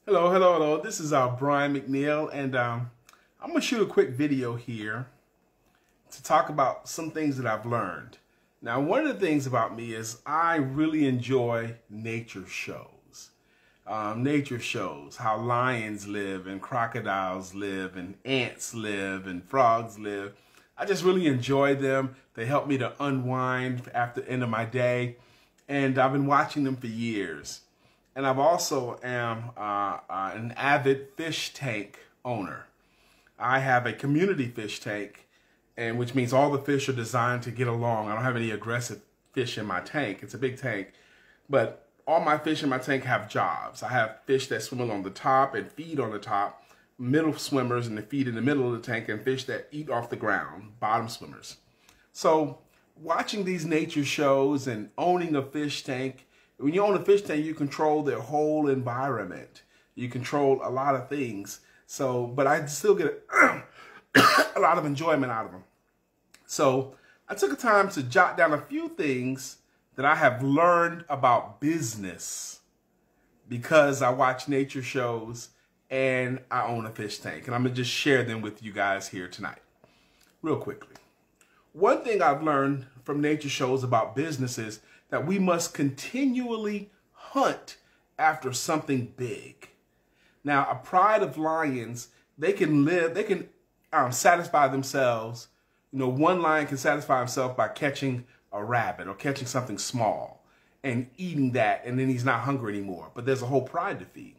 Hello. This is Brian McNeil, and I'm going to shoot a quick video here to talk about some things that I've learned. Now, one of the things about me is I really enjoy nature shows. Nature shows, how lions live and crocodiles live and ants live and frogs live. I just really enjoy them. They help me to unwind after the end of my day, and I've been watching them for years. And I've also am an avid fish tank owner. I have a community fish tank, and which means all the fish are designed to get along. I don't have any aggressive fish in my tank. It's a big tank, but all my fish in my tank have jobs. I have fish that swim along the top and feed on the top, middle swimmers and they feed in the middle of the tank, and fish that eat off the ground, bottom swimmers. So watching these nature shows and owning a fish tank, when you own a fish tank, you control their whole environment. You control a lot of things. So, but I still get a lot of enjoyment out of them. So I took the time to jot down a few things that I have learned about business because I watch nature shows and I own a fish tank. And I'm going to just share them with you guys here tonight, real quickly. One thing I've learned from nature shows about business is that we must continually hunt after something big. Now, a pride of lions, they can satisfy themselves. You know, one lion can satisfy himself by catching a rabbit or catching something small and eating that, and then he's not hungry anymore. But there's a whole pride to feed.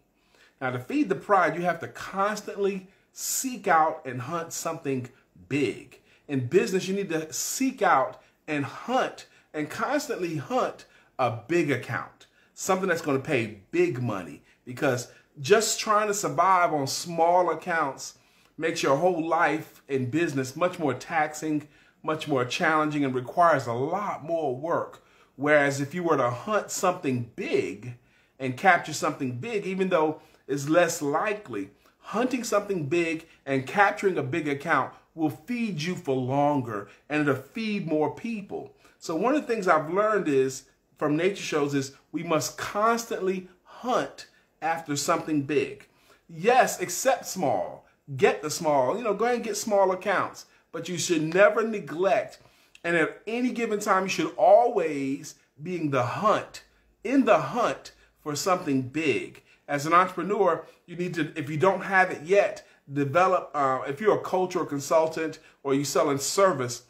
Now, to feed the pride, you have to constantly seek out and hunt something big. In business, you need to seek out and hunt and constantly hunt a big account, something that's going to pay big money, because just trying to survive on small accounts makes your whole life in business much more taxing, much more challenging, and requires a lot more work. Whereas if you were to hunt something big and capture something big, even though it's less likely, hunting something big and capturing a big account will feed you for longer, and it'll feed more people. So one of the things I've learned is from nature shows is we must constantly hunt after something big. Yes, accept small, get the small, go ahead and get small accounts, but you should never neglect. And at any given time, you should always be in the hunt for something big. As an entrepreneur, you need to, if you don't have it yet, develop, if you're a coach or consultant or you selling service,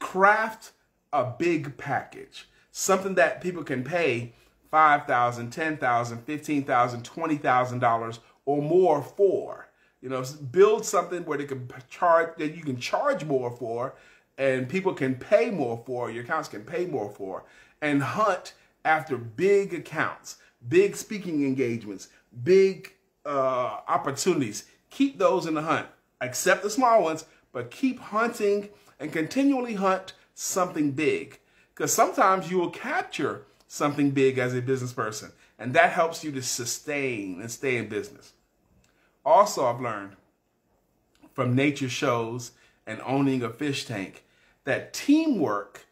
craft a big package, something that people can pay $5,000, $10,000, $15,000, $20,000 or more for. Build something where they can charge, that you can charge more for, and people can pay more for, your accounts can pay more for, and hunt after big accounts, big speaking engagements, big opportunities. Keep those in the hunt. Accept the small ones, but keep hunting and continually hunt something big, because sometimes you will capture something big as a business person, and that helps you to sustain and stay in business. Also, I've learned from nature shows and owning a fish tank that teamwork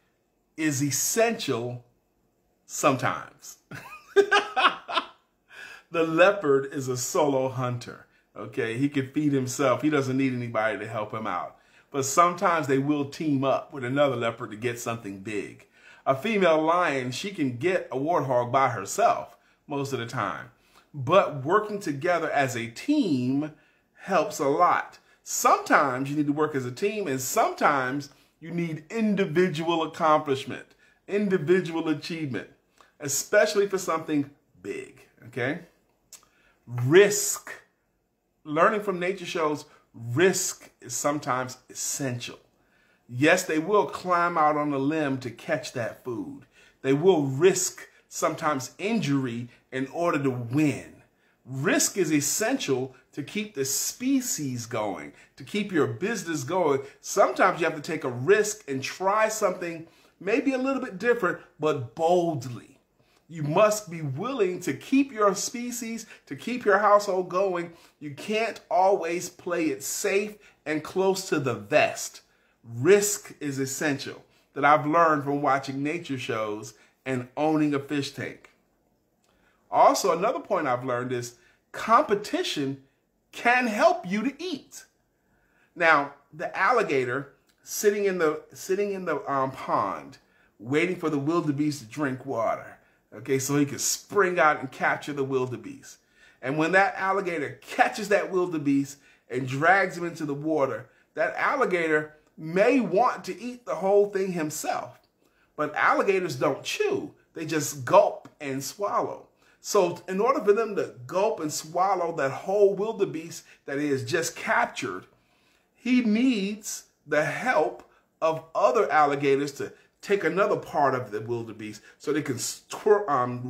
is essential sometimes. The leopard is a solo hunter. Okay, he can feed himself. He doesn't need anybody to help him out. But sometimes they will team up with another leopard to get something big. A female lion, she can get a warthog by herself most of the time. But working together as a team helps a lot. Sometimes you need to work as a team, and sometimes you need individual accomplishment, individual achievement, especially for something big, okay? Risk. Learning from nature shows risk is sometimes essential. Yes, they will climb out on a limb to catch that food. They will risk sometimes injury in order to win. Risk is essential to keep the species going, to keep your business going. Sometimes you have to take a risk and try something maybe a little bit different, but boldly. You must be willing to keep your species, to keep your household going. You can't always play it safe and close to the vest. Risk is essential, that I've learned from watching nature shows and owning a fish tank. Also, another point I've learned is competition can help you to eat. Now, the alligator sitting in the pond, waiting for the wildebeest to drink water, okay, so he can spring out and capture the wildebeest. And when that alligator catches that wildebeest and drags him into the water, that alligator may want to eat the whole thing himself. But alligators don't chew. They just gulp and swallow. So in order for them to gulp and swallow that whole wildebeest that he has just captured, he needs the help of other alligators to take another part of the wildebeest so they can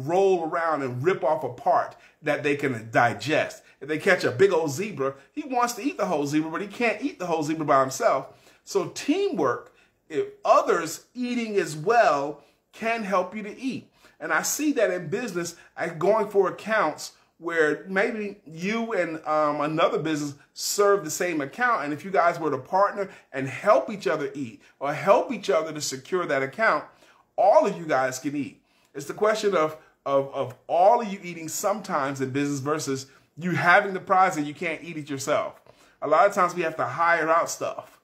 roll around and rip off a part that they can digest. If they catch a big old zebra, he wants to eat the whole zebra, but he can't eat the whole zebra by himself. So teamwork, if others eating as well, can help you to eat. And I see that in business, going for accounts where maybe you and another business serve the same account. And if you guys were to partner and help each other eat or help each other to secure that account, all of you guys can eat. It's the question of all of you eating sometimes in business versus you having the prize and you can't eat it yourself. A lot of times we have to hire out stuff.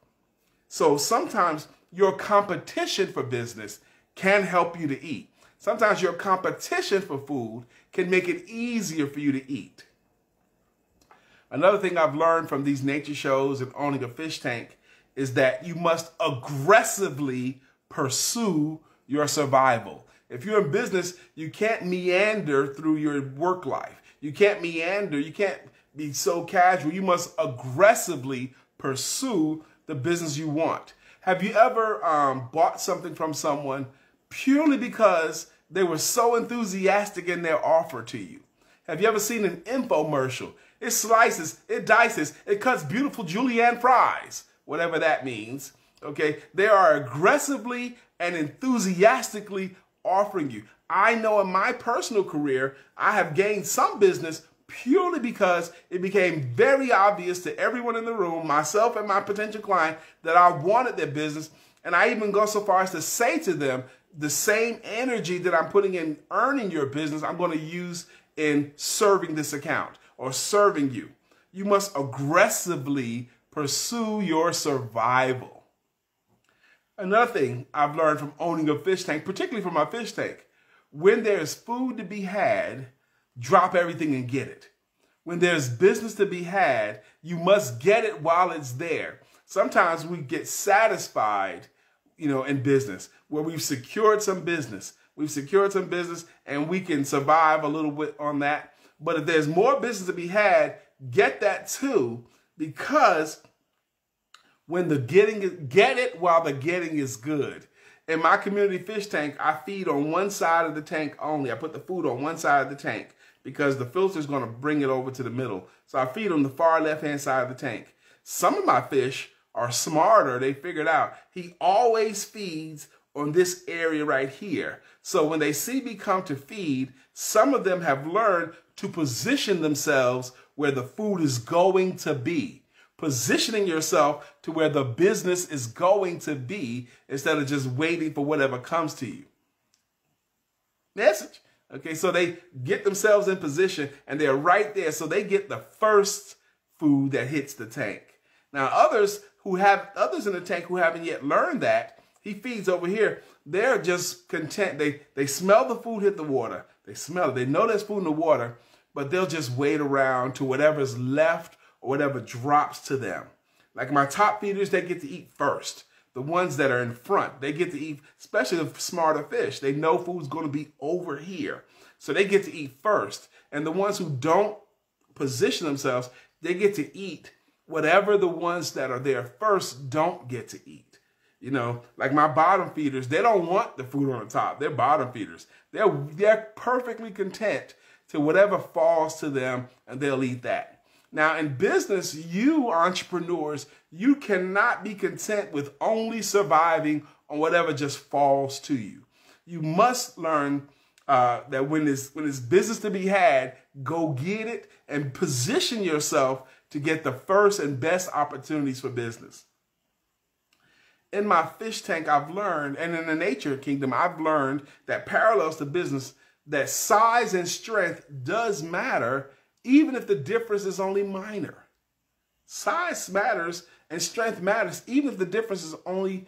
So sometimes your competition for business can help you to eat. Sometimes your competition for food can make it easier for you to eat. Another thing I've learned from these nature shows and owning a fish tank is that you must aggressively pursue your survival. If you're in business, you can't meander through your work life. You can't meander. You can't be so casual. You must aggressively pursue the business you want. Have you ever bought something from someone purely because they were so enthusiastic in their offer to you? Have you ever seen an infomercial? It slices, it dices, it cuts beautiful julienne fries, whatever that means. Okay, they are aggressively and enthusiastically offering you. I know in my personal career, I have gained some business purely because it became very obvious to everyone in the room, myself and my potential client, that I wanted their business. And I even go so far as to say to them, the same energy that I'm putting in earning your business, I'm going to use in serving this account or serving you. You must aggressively pursue your survival. Another thing I've learned from owning a fish tank, particularly from my fish tank, when there's food to be had, drop everything and get it. When there's business to be had, you must get it while it's there. Sometimes we get satisfied, in business where we've secured some business. And we can survive a little bit on that. But if there's more business to be had, get that too, because when the get it while the getting is good. In my community fish tank, I feed on one side of the tank only. I put the food on one side of the tank because the filter is going to bring it over to the middle. So I feed on the far left-hand side of the tank. Some of my fish are smarter. They figured out he always feeds on this area right here. So when they see me come to feed, some of them have learned to position themselves where the food is going to be. Positioning yourself to where the business is going to be instead of just waiting for whatever comes to you. Message. Okay, so they get themselves in position and they're right there. So they get the first food that hits the tank. Now others in the tank who haven't yet learned that, he feeds over here, they're just content. They smell the food hit the water. They smell it. They know there's food in the water, but they'll just wait around to whatever's left or whatever drops to them. Like my top feeders, they get to eat first. The ones that are in front, they get to eat, especially the smarter fish. They know food's going to be over here. So they get to eat first. And the ones who don't position themselves, they get to eat whatever the ones that are there first don't get to eat. Like my bottom feeders, they don't want the food on the top. They're bottom feeders. They're perfectly content to whatever falls to them, and they'll eat that. Now, in business, you entrepreneurs, you cannot be content with only surviving on whatever just falls to you. You must learn that when it's business to be had, go get it and position yourself to get the first and best opportunities for business. In my fish tank, I've learned, and in the nature kingdom, I've learned that parallels to business, that size and strength does matter even if the difference is only minor. Size matters and strength matters, even if the difference is only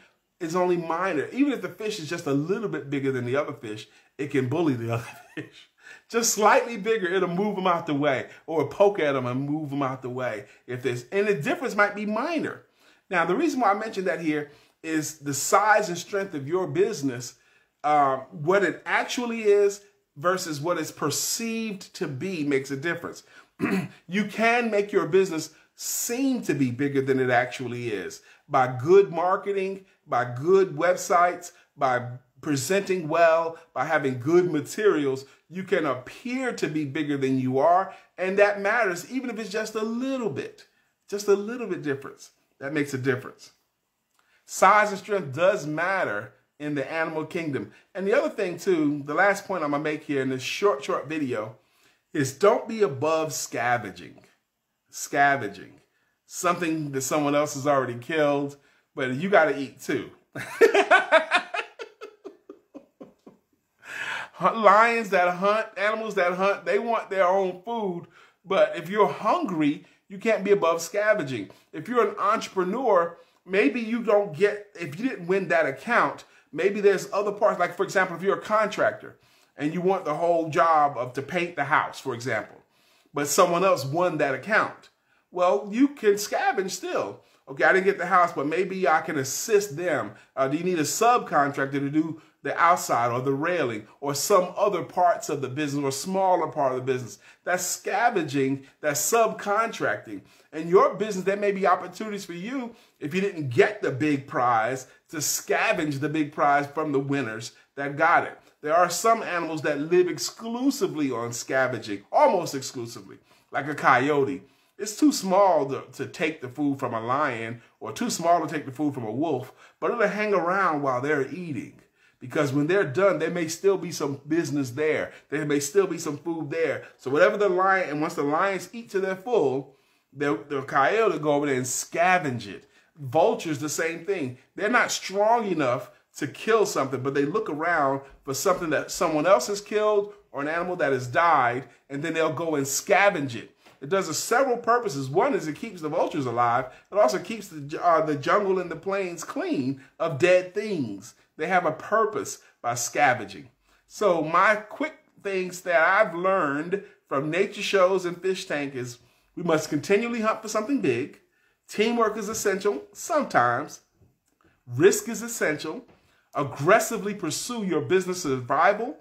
minor. Even if the fish is just a little bit bigger than the other fish, it can bully the other fish. Just slightly bigger, it'll move them out the way, or poke at them and move them out the way. And the difference might be minor. Now, the reason why I mentioned that here is the size and strength of your business, what it actually is versus what it's perceived to be makes a difference. You can make your business seem to be bigger than it actually is by good marketing, by good websites, by presenting well, by having good materials. You can appear to be bigger than you are, and that matters even if it's just a little bit difference. That makes a difference. Size and strength does matter in the animal kingdom. And the other thing too, the last point I'm gonna make here in this short video is don't be above scavenging. Scavenging, something that someone else has already killed, but you got to eat too. Lions that hunt, animals that hunt, they want their own food, but if you're hungry, you can't be above scavenging. If you're an entrepreneur, maybe you don't get, if you didn't win that account, maybe there's other parts, like for example, if you're a contractor and you want the whole job to paint the house, for example, but someone else won that account. Well, you can scavenge still. Okay, I didn't get the house, but maybe I can assist them. Do you need a subcontractor to do the outside or the railing or some other parts of the business or smaller part of the business? That's scavenging, that's subcontracting. In your business, there may be opportunities for you, if you didn't get the big prize, to scavenge the big prize from the winners that got it. There are some animals that live exclusively on scavenging, almost exclusively, like a coyote. It's too small to take the food from a lion or too small to take the food from a wolf, but it'll hang around while they're eating. Because when they're done, there may still be some business there. There may still be some food there. So whatever the lion, and once the lions eat to their full, the coyote will go over there and scavenge it. Vultures, the same thing. They're not strong enough to kill something, but they look around for something that someone else has killed or an animal that has died, and then they'll go and scavenge it. It does several purposes. One is it keeps the vultures alive. It also keeps the jungle and the plains clean of dead things. They have a purpose by scavenging. So my quick things that I've learned from nature shows and Fish Tank is we must continually hunt for something big. Teamwork is essential sometimes. Risk is essential. Aggressively pursue your business survival.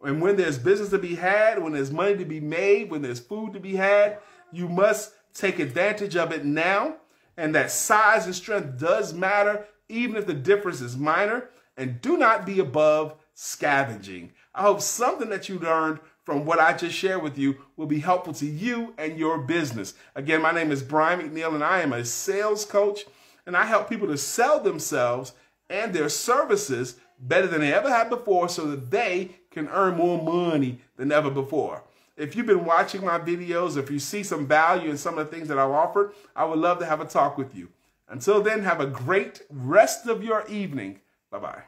And when there's business to be had, when there's money to be made, when there's food to be had, you must take advantage of it now. And that size and strength does matter, even if the difference is minor. And do not be above scavenging. I hope something that you learned from what I just shared with you will be helpful to you and your business. Again, my name is Brian McNeil, and I am a sales coach, and I help people to sell themselves and their services better than they ever had before so that they can earn more money than ever before. If you've been watching my videos, if you see some value in some of the things that I've offered, I would love to have a talk with you. Until then, have a great rest of your evening. Bye-bye.